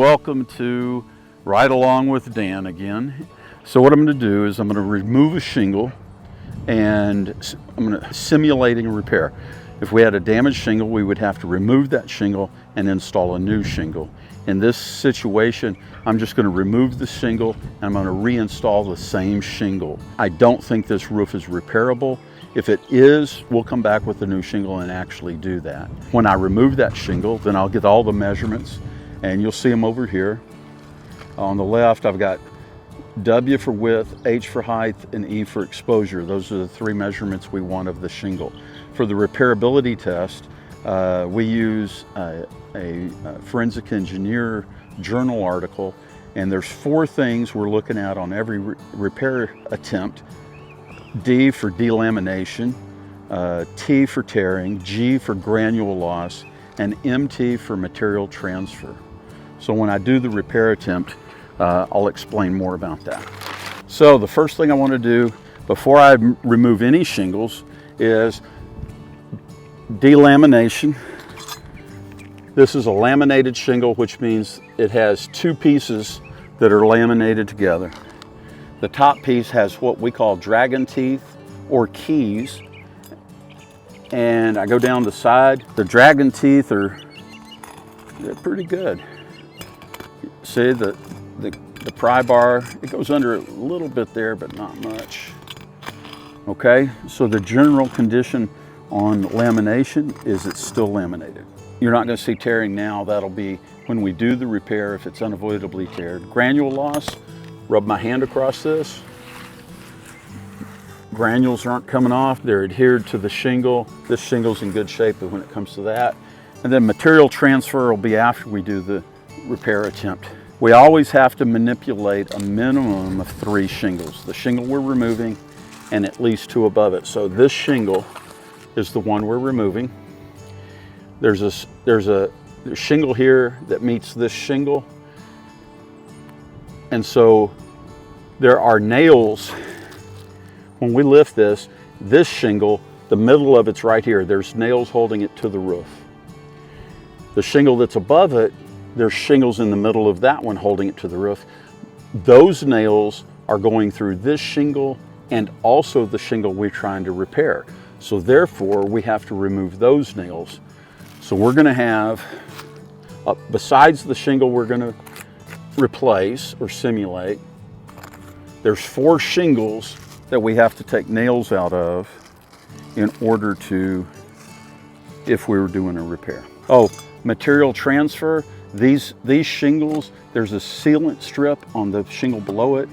welcome to Ride Along with Dan again. So what I'm going to do is I'm going to remove a shingle and I'm going to simulating a repair. If we had a damaged shingle, we would have to remove that shingle and install a new shingle. In this situation, I'm just going to remove the shingle and I'm going to reinstall the same shingle. I don't think this roof is repairable. If it is, we'll come back with the new shingle and actually do that. When I remove that shingle, then I'll get all the measurements and you'll see them over here. On the left, I've got W for width, H for height, and E for exposure. Those are the three measurements we want of the shingle. For the repairability test, we use a forensic engineer journal article, and there's 4 things we're looking at on every repair attempt. D for delamination, T for tearing, G for granule loss, and MT for material transfer. So when I do the repair attempt, I'll explain more about that. So the first thing I want to do before I remove any shingles is delamination. This is a laminated shingle, which means it has 2 pieces that are laminated together. The top piece has what we call dragon teeth or keys, and I go down the side. The dragon teeth they're pretty good. See the pry bar, it goes under a little bit there, but not much. Okay, so the general condition on lamination is it's still laminated. You're not going to see tearing now. That'll be when we do the repair if it's unavoidably teared. Granule loss, rub my hand across this. Granules aren't coming off, they're adhered to the shingle. This shingle's in good shape when it comes to that. And then material transfer will be after we do the repair attempt. We always have to manipulate a minimum of 3 shingles. The shingle we're removing and at least 2 above it. So this shingle is the one we're removing. There's a shingle here that meets this shingle. And so there are nails. When we lift this shingle, the middle of it's right here. There's nails holding it to the roof. The shingle that's above it, there's shingles in the middle of that one holding it to the roof. Those nails are going through this shingle and also the shingle we're trying to repair. So therefore, we have to remove those nails. So we're gonna have, besides the shingle we're gonna replace or simulate, there's 4 shingles that we have to take nails out of in order to, if we were doing a repair. Oh, material transfer. These shingles, there's a sealant strip on the shingle below it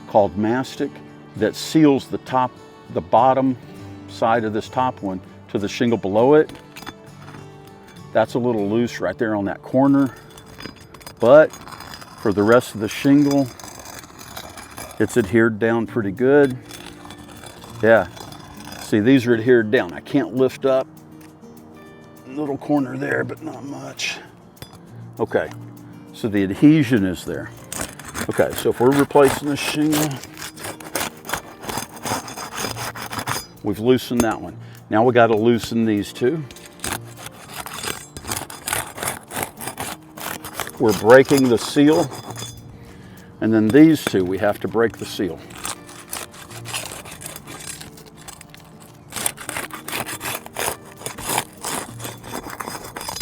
called mastic that seals the bottom side of this top one to the shingle below it. That's a little loose right there on that corner, but for the rest of the shingle, it's adhered down pretty good. Yeah, see, these are adhered down. I can't lift up. Little corner there, but not much. Okay, so the adhesion is there. Okay, so if we're replacing the shingle, we've loosened that one. Now we got to loosen these 2. We're breaking the seal, and then these 2, we have to break the seal.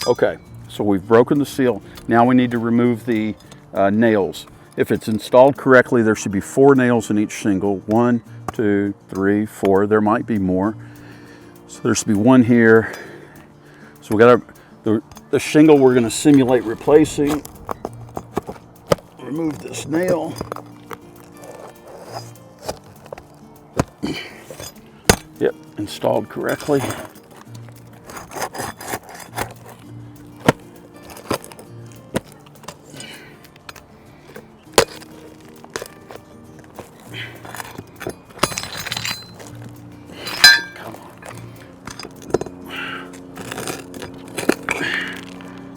Okay, so we've broken the seal. Now we need to remove the nails. If it's installed correctly, there should be 4 nails in each shingle. 1, 2, 3, 4. There might be more. So there should be 1 here. So we got the shingle we're going to simulate replacing. Remove this nail. Yep, installed correctly.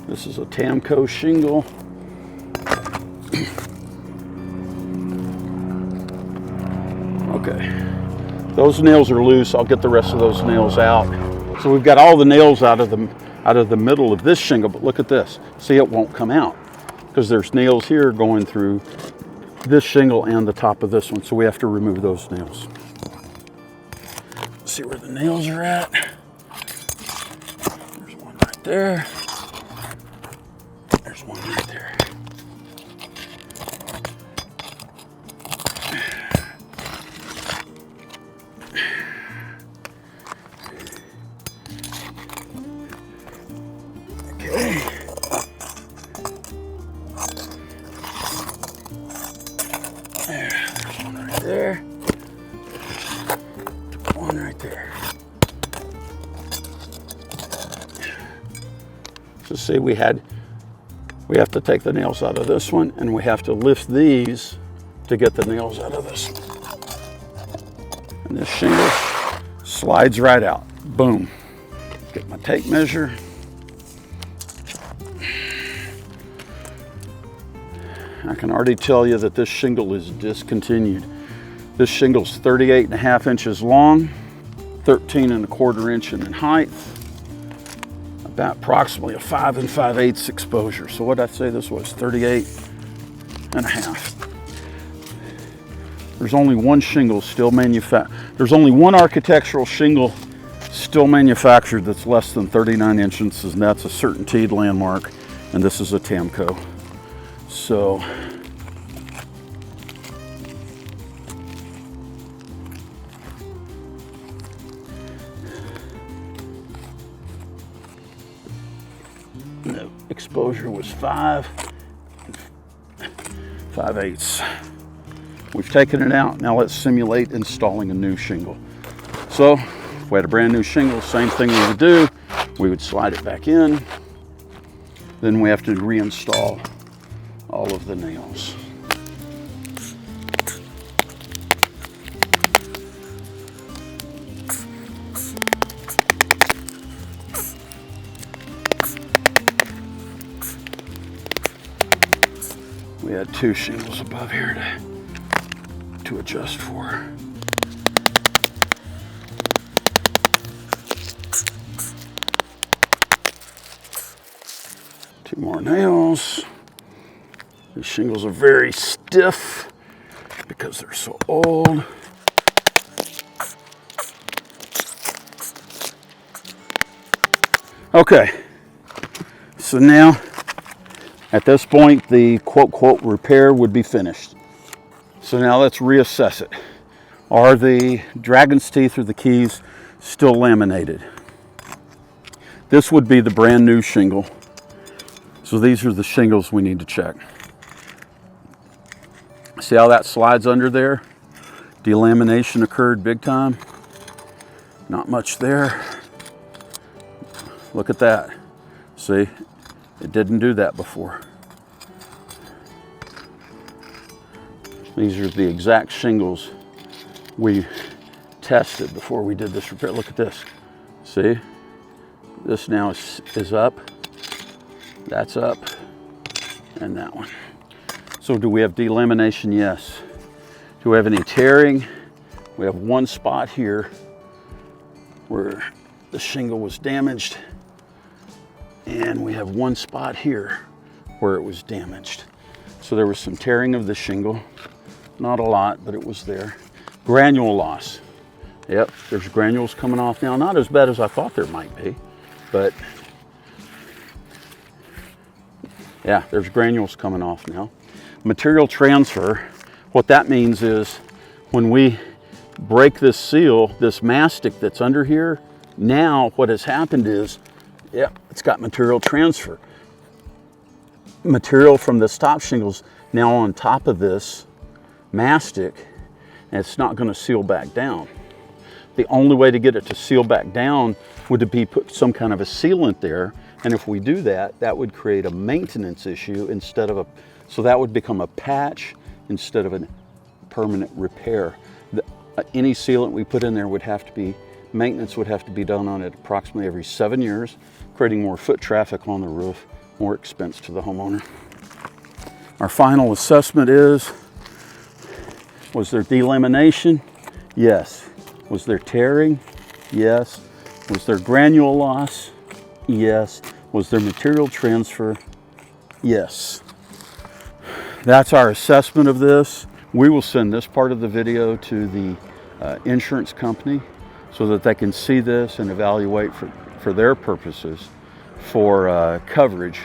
This is a Tamco shingle. Okay, those nails are loose. I'll get the rest of those nails out. So we've got all the nails out of the middle of this shingle, but look at this. See, it won't come out. because there's nails here going through this shingle and the top of this one, so we have to remove those nails. See where the nails are at. There's one right there. There's one right there. Okay. There's one right there. One right there. So see, we have to take the nails out of this one, and we have to lift these to get the nails out of this one. And this shingle slides right out. Boom. Get my tape measure. I can already tell you that this shingle is discontinued. This shingle's 38.5 inches long, 13.25 inches in height, about approximately a 5 5/8 exposure. So what did I say this was? 38.5. There's only one shingle still manufactured. There's only one architectural shingle still manufactured that's less than 39 inches, and that's a CertainTeed Landmark, and this is a Tamco. So the exposure was 5 5/8. We've taken it out. Now let's simulate installing a new shingle. So if we had a brand new shingle, same thing we would do. We would slide it back in. Then we have to reinstall all of the nails. We had 2 shingles above here to adjust for. Two more nails. These shingles are very stiff because they're so old. Okay, so now at this point the quote repair would be finished. So now let's reassess it. Are the dragon's teeth or the keys still laminated? This would be the brand new shingle. So these are the shingles we need to check. See how that slides under there? Delamination occurred big time. Not much there. Look at that. See, it didn't do that before. These are the exact shingles we tested before we did this repair. Look at this. See, this now is up. That's up, and that one. So do we have delamination? Yes. Do we have any tearing? We have one spot here where the shingle was damaged, and we have one spot here where it was damaged. So there was some tearing of the shingle. Not a lot, but it was there. Granule loss. Yep, there's granules coming off now. Not as bad as I thought there might be, but yeah, there's granules coming off now. Material transfer, what that means is when we break this seal, this mastic that's under here, now what has happened is, yep, it's got material transfer. Material from this top shingles now on top of this mastic, and it's not going to seal back down. The only way to get it to seal back down would be put some kind of a sealant there, and if we do that, that would create a maintenance issue instead of a, so that would become a patch instead of a permanent repair. Any sealant we put in there would have to be, maintenance would have to be done on it approximately every 7 years, creating more foot traffic on the roof, more expense to the homeowner. Our final assessment is, was there delamination? Yes. Was there tearing? Yes. Was there granule loss? Yes. Was there material transfer? Yes. that's our assessment of this. We will send this part of the video to the insurance company so that they can see this and evaluate for their purposes for coverage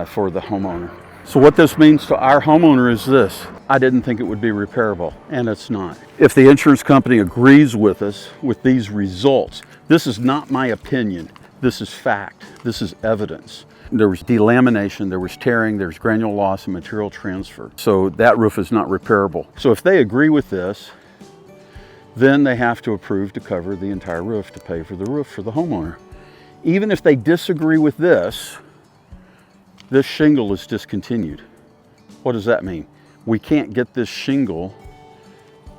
for the homeowner. So what this means to our homeowner is this. I didn't think it would be repairable, and it's not. If the insurance company agrees with us with these results, this is not my opinion. This is fact. This is evidence. There was delamination, there was tearing, there's granule loss and material transfer. So that roof is not repairable. So if they agree with this, then they have to approve to cover the entire roof to pay for the roof for the homeowner. Even if they disagree with this shingle is discontinued. What does that mean? We can't get this shingle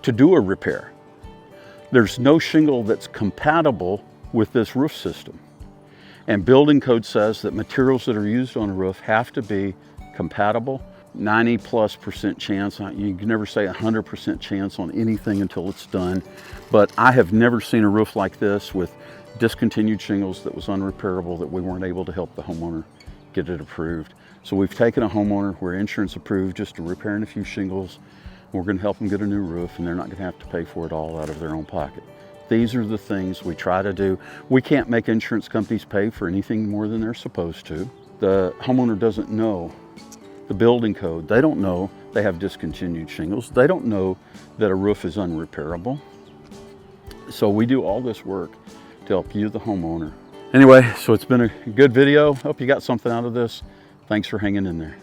to do a repair. There's no shingle that's compatible with this roof system. And building code says that materials that are used on a roof have to be compatible. 90+% chance, you can never say 100% chance on anything until it's done. But I have never seen a roof like this with discontinued shingles that was unrepairable, that we weren't able to help the homeowner get it approved. So we've taken a homeowner where insurance approved just to repairing a few shingles. We're going to help them get a new roof, and they're not going to have to pay for it all out of their own pocket. These are the things we try to do. We can't make insurance companies pay for anything more than they're supposed to. The homeowner doesn't know the building code. They don't know they have discontinued shingles. They don't know that a roof is unrepairable. So we do all this work to help you, the homeowner. Anyway, so it's been a good video. Hope you got something out of this. Thanks for hanging in there.